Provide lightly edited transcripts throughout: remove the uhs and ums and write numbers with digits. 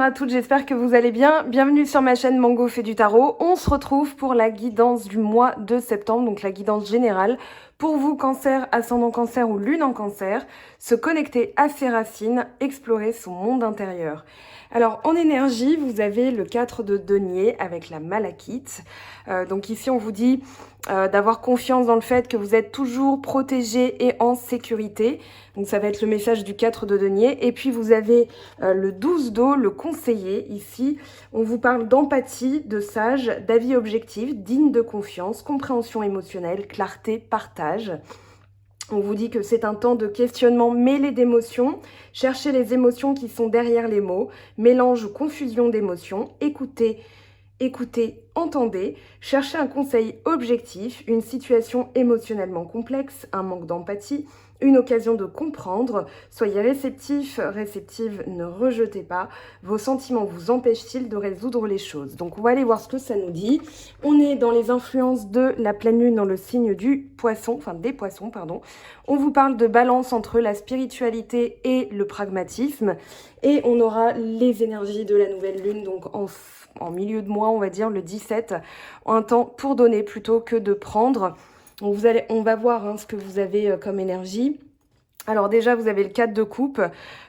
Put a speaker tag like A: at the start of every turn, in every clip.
A: à toutes, j'espère que vous allez bien. Bienvenue sur ma chaîne Mango fait du tarot. On se retrouve pour la guidance du mois de septembre, donc la guidance générale. Pour vous, cancer, ascendant cancer ou lune en cancer, se connecter à ses racines, explorer son monde intérieur. Alors en énergie, vous avez le 4 de denier avec la malachite. Donc ici on vous dit d'avoir confiance dans le fait que vous êtes toujours protégé et en sécurité. Donc ça va être le message du 4 de denier. Et puis vous avez le 12 d'eau, le conseiller. Ici, on vous parle d'empathie, de sage, d'avis objectif, digne de confiance, compréhension émotionnelle, clarté, partage. On vous dit que c'est un temps de questionnement mêlé d'émotions. Cherchez les émotions qui sont derrière les mots. Mélange ou confusion d'émotions. Écoutez, entendez. Cherchez un conseil objectif, une situation émotionnellement complexe, un manque d'empathie, une occasion de comprendre. Soyez réceptif, réceptive, ne rejetez pas. Vos sentiments vous empêchent-ils de résoudre les choses? Donc on va aller voir ce que ça nous dit. On est dans les influences de la pleine lune dans le signe du poisson, enfin des poissons, pardon. On vous parle de balance entre la spiritualité et le pragmatisme. Et on aura les énergies de la nouvelle lune, donc en milieu de mois, on va dire le 17, un temps pour donner plutôt que de prendre. Donc on va voir ce que vous avez comme énergie. Alors déjà, vous avez le 4 de coupe,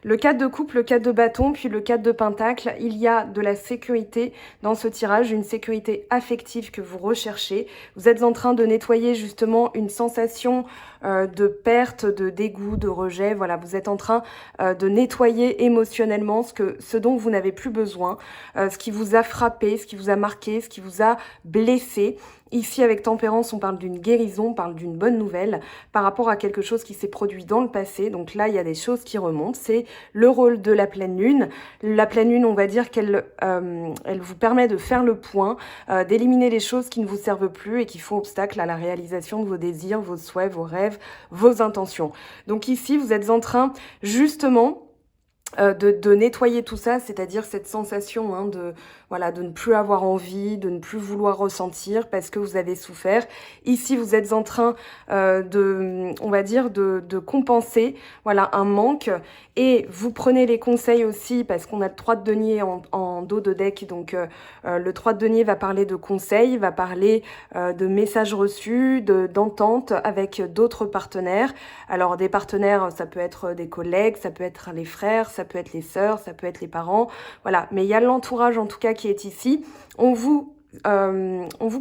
A: le 4 de coupe, le 4 de bâton, puis le 4 de pentacle. Il y a de la sécurité dans ce tirage, une sécurité affective que vous recherchez. Vous êtes en train de nettoyer justement une sensation de perte, de dégoût, de rejet. Voilà, vous êtes en train de nettoyer émotionnellement ce dont vous n'avez plus besoin, ce qui vous a frappé, ce qui vous a marqué, ce qui vous a blessé. Ici, avec tempérance, on parle d'une guérison, on parle d'une bonne nouvelle par rapport à quelque chose qui s'est produit dans le passé. Donc là, il y a des choses qui remontent. C'est le rôle de la pleine lune. La pleine lune, on va dire qu'elle elle vous permet de faire le point, d'éliminer les choses qui ne vous servent plus et qui font obstacle à la réalisation de vos désirs, vos souhaits, vos rêves, vos intentions. Donc ici, vous êtes en train, justement, de nettoyer tout ça, c'est-à-dire cette sensation de ne plus avoir envie, de ne plus vouloir ressentir parce que vous avez souffert. Ici, vous êtes en train de compenser un manque, et vous prenez les conseils aussi parce qu'on a le 3 de denier en dos de deck. Donc le 3 de denier va parler de conseils, va parler de messages reçus, d'entente avec d'autres partenaires. Alors des partenaires, ça peut être des collègues, ça peut être les frères, ça peut être les sœurs, ça peut être les parents, voilà. Mais il y a l'entourage en tout cas qui est ici. On vous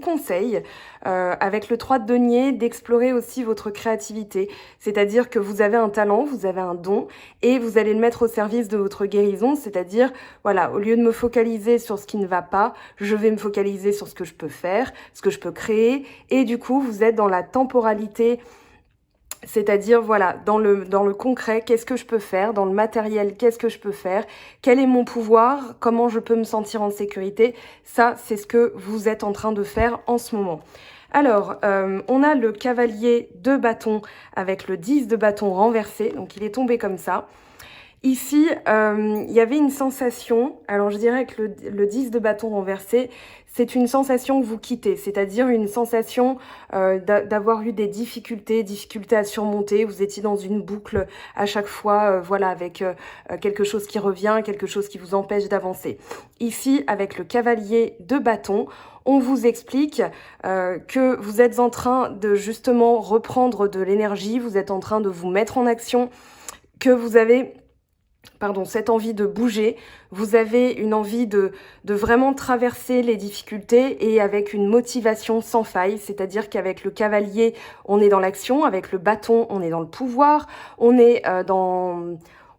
A: conseille, avec le 3 de denier, d'explorer aussi votre créativité. C'est-à-dire que vous avez un talent, vous avez un don, et vous allez le mettre au service de votre guérison. C'est-à-dire, voilà, au lieu de me focaliser sur ce qui ne va pas, je vais me focaliser sur ce que je peux faire, ce que je peux créer. Et du coup, vous êtes dans la temporalité. C'est-à-dire, voilà, dans le concret, qu'est-ce que je peux faire? Dans le matériel, qu'est-ce que je peux faire? Quel est mon pouvoir? Comment je peux me sentir en sécurité? Ça, c'est ce que vous êtes en train de faire en ce moment. Alors, on a le cavalier de bâton avec le 10 de bâton renversé. Donc, il est tombé comme ça. Ici, il y avait une sensation, alors je dirais que le 10 de bâton renversé, c'est une sensation que vous quittez, c'est-à-dire une sensation d'avoir eu des difficultés à surmonter. Vous étiez dans une boucle à chaque fois, avec quelque chose qui revient, quelque chose qui vous empêche d'avancer. Ici, avec le cavalier de bâton, on vous explique que vous êtes en train de justement reprendre de l'énergie, vous êtes en train de vous mettre en action, que vous avez cette envie de bouger, vous avez une envie de vraiment traverser les difficultés, et avec une motivation sans faille, c'est-à-dire qu'avec le cavalier, on est dans l'action, avec le bâton, on est dans le pouvoir, on est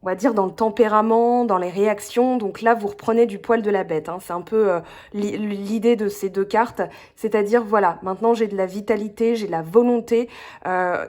A: on va dire dans le tempérament, dans les réactions. Donc là, vous reprenez du poil de la bête. C'est un peu l'idée de ces deux cartes. C'est-à-dire, voilà, maintenant j'ai de la vitalité, j'ai de la volonté.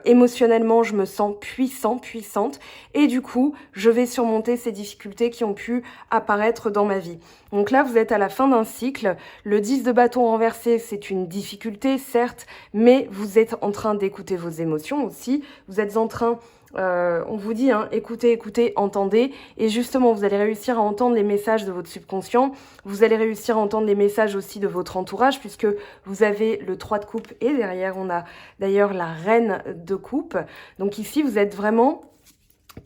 A: Émotionnellement, je me sens puissante. Et du coup, je vais surmonter ces difficultés qui ont pu apparaître dans ma vie. Donc là, vous êtes à la fin d'un cycle. Le 10 de bâton renversé, c'est une difficulté, certes, mais vous êtes en train d'écouter vos émotions aussi. Vous êtes en train... on vous dit, écoutez, entendez, et justement vous allez réussir à entendre les messages de votre subconscient, vous allez réussir à entendre les messages aussi de votre entourage, puisque vous avez le 3 de coupe, et derrière on a d'ailleurs la reine de coupe. Donc ici vous êtes vraiment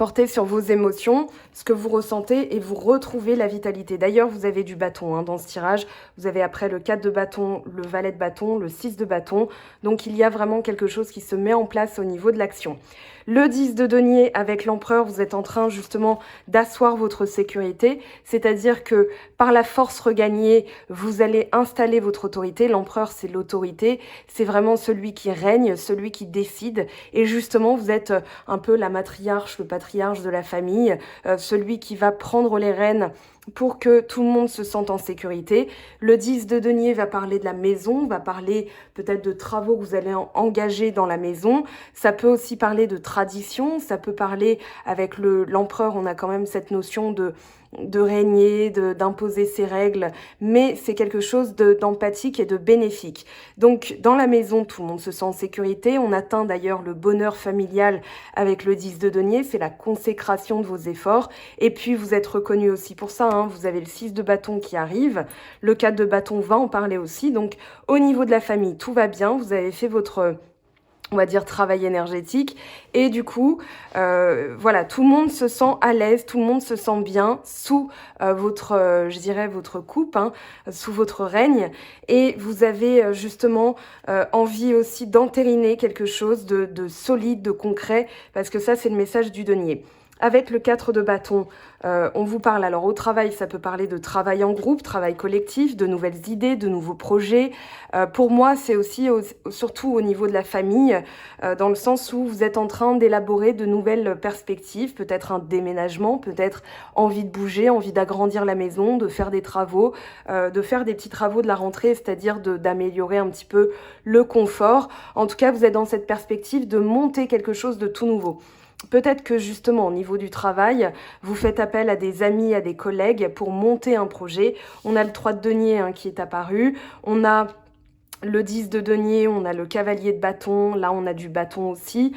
A: Portez sur vos émotions, ce que vous ressentez et vous retrouvez la vitalité. D'ailleurs, vous avez du bâton dans ce tirage. Vous avez après le 4 de bâton, le valet de bâton, le 6 de bâton. Donc, il y a vraiment quelque chose qui se met en place au niveau de l'action. Le 10 de denier avec l'empereur, vous êtes en train justement d'asseoir votre sécurité, c'est-à-dire que par la force regagnée, vous allez installer votre autorité. L'empereur, c'est l'autorité, c'est vraiment celui qui règne, celui qui décide. Et justement, vous êtes un peu la matriarche, le patriarche de la famille, celui qui va prendre les rênes pour que tout le monde se sente en sécurité. Le 10 de denier va parler de la maison, va parler peut-être de travaux que vous allez engager dans la maison. Ça peut aussi parler de tradition, ça peut parler avec l'empereur, on a quand même cette notion de régner, d'imposer ses règles, mais c'est quelque chose d'empathique et de bénéfique. Donc, dans la maison, tout le monde se sent en sécurité. On atteint d'ailleurs le bonheur familial avec le 10 de denier, c'est la consécration de vos efforts. Et puis, vous êtes reconnu aussi pour ça, vous avez le 6 de bâton qui arrive, le 4 de bâton va en parler aussi. Donc, au niveau de la famille, tout va bien, vous avez fait votre, on va dire, travail énergétique. Et du coup, voilà, tout le monde se sent à l'aise, tout le monde se sent bien sous votre, je dirais, votre coupe, sous votre règne. Et vous avez justement envie aussi d'entériner quelque chose de solide, de concret, parce que ça, c'est le message du denier. Avec le 4 de bâton, on vous parle, alors au travail, ça peut parler de travail en groupe, travail collectif, de nouvelles idées, de nouveaux projets. Pour moi, c'est aussi surtout au niveau de la famille, dans le sens où vous êtes en train d'élaborer de nouvelles perspectives, peut-être un déménagement, peut-être envie de bouger, envie d'agrandir la maison, de faire des travaux, de faire des petits travaux de la rentrée, c'est-à-dire d'améliorer un petit peu le confort. En tout cas, vous êtes dans cette perspective de monter quelque chose de tout nouveau. Peut-être que justement au niveau du travail, vous faites appel à des amis, à des collègues pour monter un projet. On a le 3 de denier qui est apparu, on a le 10 de denier, on a le cavalier de bâton, là on a du bâton aussi.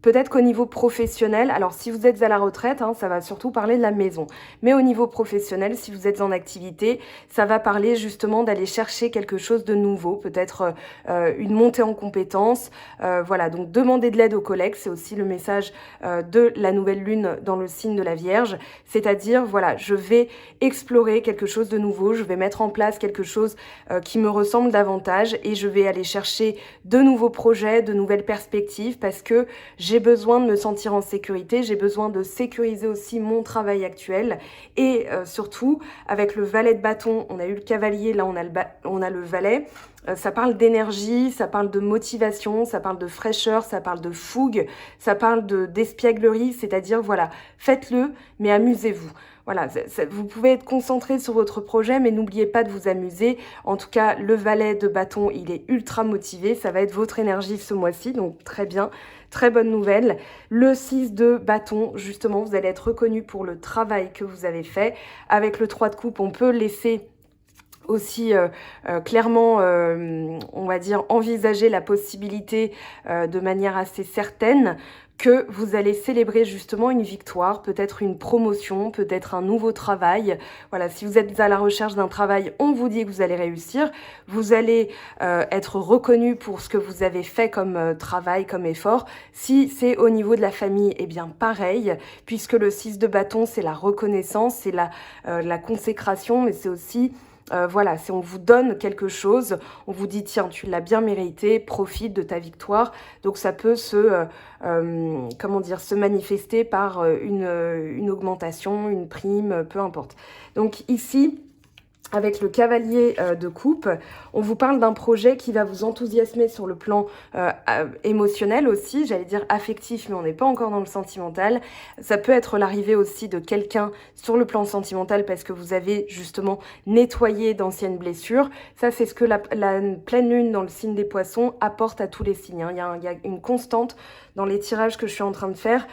A: Peut-être qu'au niveau professionnel, alors si vous êtes à la retraite, ça va surtout parler de la maison. Mais au niveau professionnel, si vous êtes en activité, ça va parler justement d'aller chercher quelque chose de nouveau, peut-être une montée en compétences. Voilà, donc demander de l'aide aux collègues, c'est aussi le message de la nouvelle lune dans le signe de la Vierge. C'est-à-dire, voilà, je vais explorer quelque chose de nouveau, je vais mettre en place quelque chose qui me ressemble davantage et je vais aller chercher de nouveaux projets, de nouvelles perspectives parce que j'ai besoin de me sentir en sécurité, j'ai besoin de sécuriser aussi mon travail actuel et surtout avec le valet de bâton, on a eu le cavalier, là on a le valet, ça parle d'énergie, ça parle de motivation, ça parle de fraîcheur, ça parle de fougue, ça parle d'espièglerie, c'est-à-dire voilà, faites-le mais amusez-vous. Voilà, vous pouvez être concentré sur votre projet, mais n'oubliez pas de vous amuser. En tout cas, le valet de bâton, il est ultra motivé. Ça va être votre énergie ce mois-ci, donc très bien. Très bonne nouvelle. Le 6 de bâton, justement, vous allez être reconnu pour le travail que vous avez fait. Avec le 3 de coupe, on peut laisser aussi clairement, on va dire, envisager la possibilité de manière assez certaine que vous allez célébrer justement une victoire, peut-être une promotion, peut-être un nouveau travail. Voilà, si vous êtes à la recherche d'un travail, on vous dit que vous allez réussir. Vous allez être reconnu pour ce que vous avez fait comme travail, comme effort. Si c'est au niveau de la famille, eh bien pareil, puisque le 6 de bâton, c'est la reconnaissance, c'est la consécration, mais c'est aussi voilà, si on vous donne quelque chose, on vous dit tiens, tu l'as bien mérité, profite de ta victoire. Donc ça peut se manifester par une augmentation, une prime, peu importe. Donc ici, avec le cavalier de coupe, on vous parle d'un projet qui va vous enthousiasmer sur le plan émotionnel aussi, j'allais dire affectif, mais on n'est pas encore dans le sentimental. Ça peut être l'arrivée aussi de quelqu'un sur le plan sentimental parce que vous avez justement nettoyé d'anciennes blessures. Ça, c'est ce que la pleine lune dans le signe des poissons apporte à tous les signes. Il y a une constante dans les tirages que je suis en train de faire,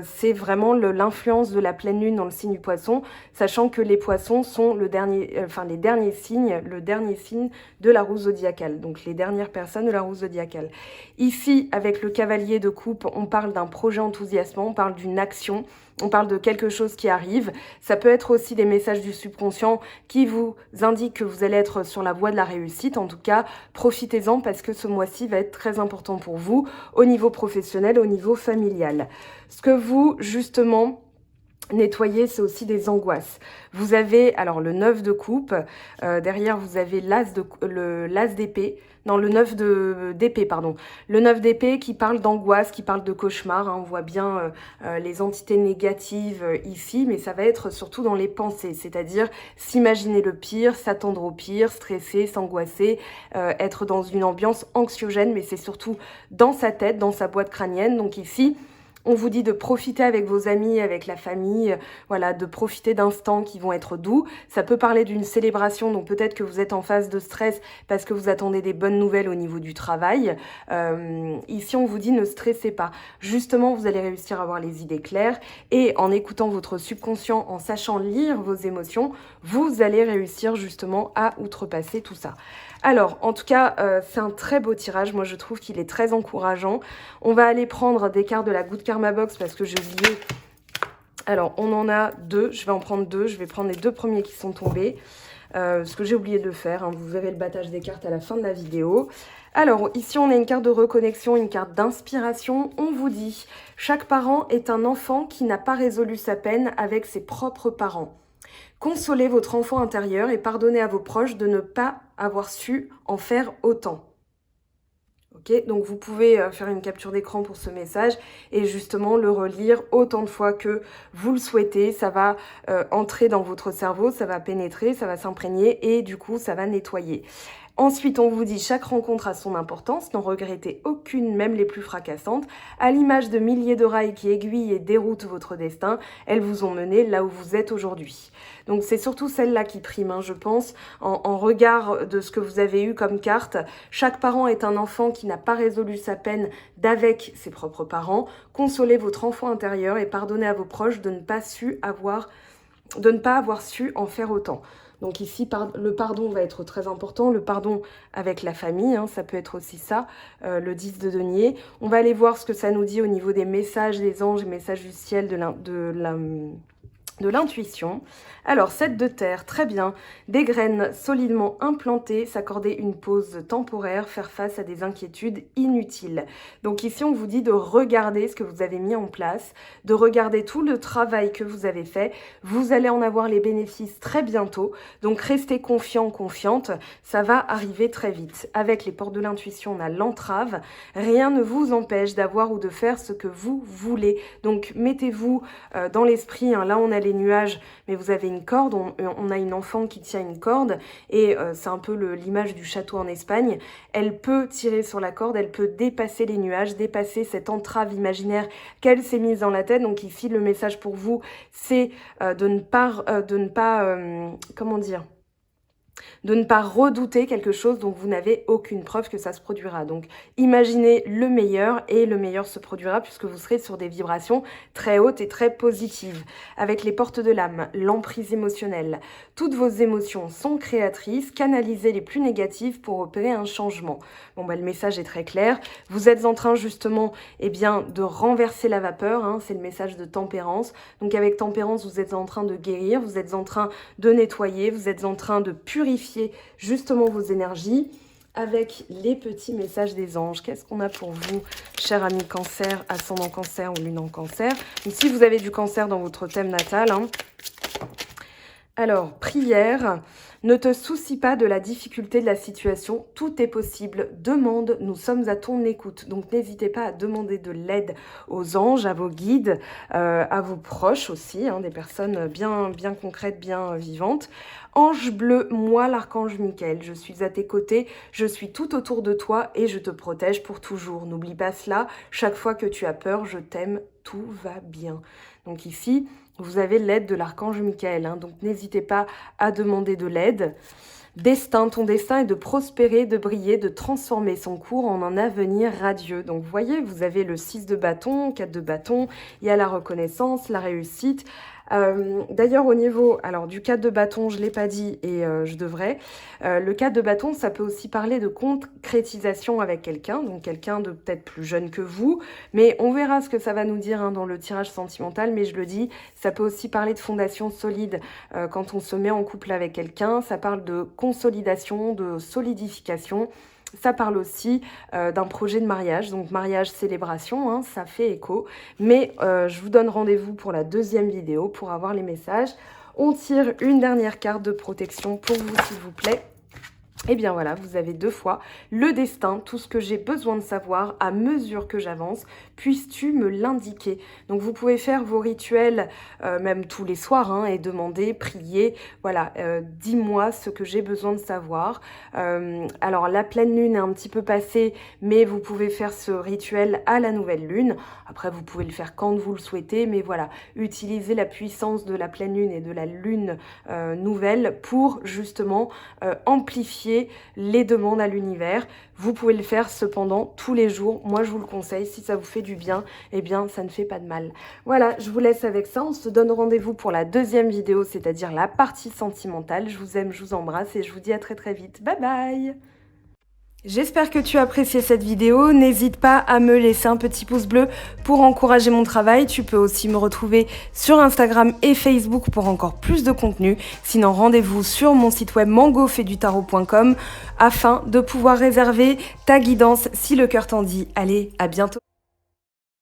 A: c'est vraiment l'influence de la pleine lune dans le signe du poisson, sachant que les poissons sont le dernier, enfin les derniers signes, le dernier signe de la roue zodiacale, donc les dernières personnes de la roue zodiacale. Ici, avec le cavalier de coupe, on parle d'un projet enthousiasmant, on parle d'une action, on parle de quelque chose qui arrive. Ça peut être aussi des messages du subconscient qui vous indiquent que vous allez être sur la voie de la réussite. En tout cas, profitez-en parce que ce mois-ci va être très important pour vous au niveau professionnel, au niveau familial. Ce que vous, justement, nettoyer, c'est aussi des angoisses. Vous avez, alors le 9 de coupe, derrière vous avez l'as d'épée, non le 9 d'épée, pardon. Le 9 d'épée qui parle d'angoisse, qui parle de cauchemar, hein, on voit bien les entités négatives ici, mais ça va être surtout dans les pensées, c'est-à-dire s'imaginer le pire, s'attendre au pire, stresser, s'angoisser, être dans une ambiance anxiogène, mais c'est surtout dans sa tête, dans sa boîte crânienne, donc ici, on vous dit de profiter avec vos amis, avec la famille, voilà, de profiter d'instants qui vont être doux. Ça peut parler d'une célébration, donc peut-être que vous êtes en phase de stress parce que vous attendez des bonnes nouvelles au niveau du travail. Ici, on vous dit ne stressez pas. Justement, vous allez réussir à avoir les idées claires et en écoutant votre subconscient, en sachant lire vos émotions, vous allez réussir justement à outrepasser tout ça. Alors, en tout cas, c'est un très beau tirage. Moi, je trouve qu'il est très encourageant. On va aller prendre des cartes de la Good Karma Box parce que j'ai oublié. Alors, on en a deux. Je vais en prendre deux. Je vais prendre les deux premiers qui sont tombés. Ce que j'ai oublié de faire. Hein. Vous verrez le battage des cartes à la fin de la vidéo. Alors, ici, on a une carte de reconnexion, une carte d'inspiration. On vous dit, chaque parent est un enfant qui n'a pas résolu sa peine avec ses propres parents. Consolez votre enfant intérieur et pardonnez à vos proches de ne pas avoir su en faire autant. Ok, donc vous pouvez faire une capture d'écran pour ce message et justement le relire autant de fois que vous le souhaitez. Ça va entrer dans votre cerveau, ça va pénétrer, ça va s'imprégner et du coup ça va nettoyer. Ensuite, on vous dit chaque rencontre a son importance, n'en regrettez aucune, même les plus fracassantes. À l'image de milliers de rails qui aiguillent et déroutent votre destin, elles vous ont mené là où vous êtes aujourd'hui. Donc c'est surtout celle-là qui prime, hein, je pense, en regard de ce que vous avez eu comme carte. Chaque parent est un enfant qui n'a pas résolu sa peine d'avec ses propres parents. Consolez votre enfant intérieur et pardonnez à vos proches de ne pas avoir su en faire autant. Donc ici, le pardon va être très important, le pardon avec la famille, hein, ça peut être aussi ça, le 10 de denier. On va aller voir ce que ça nous dit au niveau des messages des anges, des messages du ciel, de l'intuition. Alors, 7 de terre, très bien. Des graines solidement implantées, s'accorder une pause temporaire, faire face à des inquiétudes inutiles. Donc ici, on vous dit de regarder ce que vous avez mis en place, de regarder tout le travail que vous avez fait. Vous allez en avoir les bénéfices très bientôt. Donc, restez confiant, confiante. Ça va arriver très vite. Avec les portes de l'intuition, on a l'entrave. Rien ne vous empêche d'avoir ou de faire ce que vous voulez. Donc, mettez-vous dans l'esprit. Hein, là, on a les nuages, mais vous avez une corde, on a une enfant qui tient une corde et c'est un peu l'image du château en Espagne. Elle peut tirer sur la corde, elle peut dépasser les nuages, dépasser cette entrave imaginaire qu'elle s'est mise dans la tête. Donc ici, le message pour vous, c'est de ne pas comment dire, de ne pas redouter quelque chose dont vous n'avez aucune preuve que ça se produira. Donc imaginez le meilleur et le meilleur se produira puisque vous serez sur des vibrations très hautes et très positives. Avec les portes de l'âme, l'emprise émotionnelle, toutes vos émotions sont créatrices, canalisez les plus négatives pour opérer un changement. Bon bah le message est très clair, vous êtes en train justement de renverser la vapeur, hein, c'est le message de tempérance. Donc avec tempérance, vous êtes en train de guérir, vous êtes en train de nettoyer, vous êtes en train de purifier justement vos énergies avec les petits messages des anges. Qu'est-ce qu'on a pour vous, cher ami cancer, ascendant cancer ou lune en cancer? Ici, vous avez du cancer dans votre thème natal. Hein. Alors, prière. Ne te soucie pas de la difficulté de la situation, tout est possible. Demande, nous sommes à ton écoute. Donc n'hésitez pas à demander de l'aide aux anges, à vos guides, à vos proches aussi, hein, des personnes bien concrètes, bien vivantes. Ange bleu, moi l'archange Michael, je suis à tes côtés, je suis tout autour de toi et je te protège pour toujours. N'oublie pas cela, chaque fois que tu as peur, je t'aime, tout va bien. Donc ici, vous avez l'aide de l'archange Michael, hein, donc n'hésitez pas à demander de l'aide. Destin, ton destin est de prospérer, de briller, de transformer son cours en un avenir radieux. Donc vous voyez, vous avez le 6 de bâton, 4 de bâton, il y a la reconnaissance, la réussite. D'ailleurs, au niveau du 4 de bâton, je ne l'ai pas dit et je devrais. Le 4 de bâton, ça peut aussi parler de concrétisation avec quelqu'un, donc quelqu'un de peut-être plus jeune que vous, mais on verra ce que ça va nous dire dans le tirage sentimental, mais je le dis, ça peut aussi parler de fondation solide quand on se met en couple avec quelqu'un, ça parle de consolidation, de solidification. Ça parle aussi d'un projet de mariage, donc mariage célébration, hein, ça fait écho. Mais je vous donne rendez-vous pour la deuxième vidéo pour avoir les messages. On tire une dernière carte de protection pour vous, s'il vous plaît. Et bien voilà, vous avez 2 fois le destin, tout ce que j'ai besoin de savoir à mesure que j'avance, puisses-tu me l'indiquer. Donc vous pouvez faire vos rituels même tous les soirs hein, et demander, prier, voilà, dis-moi ce que j'ai besoin de savoir. Alors la pleine lune est un petit peu passée, mais vous pouvez faire ce rituel à la nouvelle lune. Après vous pouvez le faire quand vous le souhaitez, mais voilà, utilisez la puissance de la pleine lune et de la lune nouvelle pour justement amplifier les demandes à l'univers. Vous pouvez le faire cependant tous les jours. Moi, je vous le conseille. Si ça vous fait du bien, eh bien, ça ne fait pas de mal. Voilà, je vous laisse avec ça. On se donne rendez-vous pour la deuxième vidéo, c'est-à-dire la partie sentimentale. Je vous aime, je vous embrasse et je vous dis à très très vite. Bye bye! J'espère que tu as apprécié cette vidéo, n'hésite pas à me laisser un petit pouce bleu pour encourager mon travail. Tu peux aussi me retrouver sur Instagram et Facebook pour encore plus de contenu. Sinon, rendez-vous sur mon site web mangofaidutarot.com afin de pouvoir réserver ta guidance si le cœur t'en dit. Allez, à bientôt!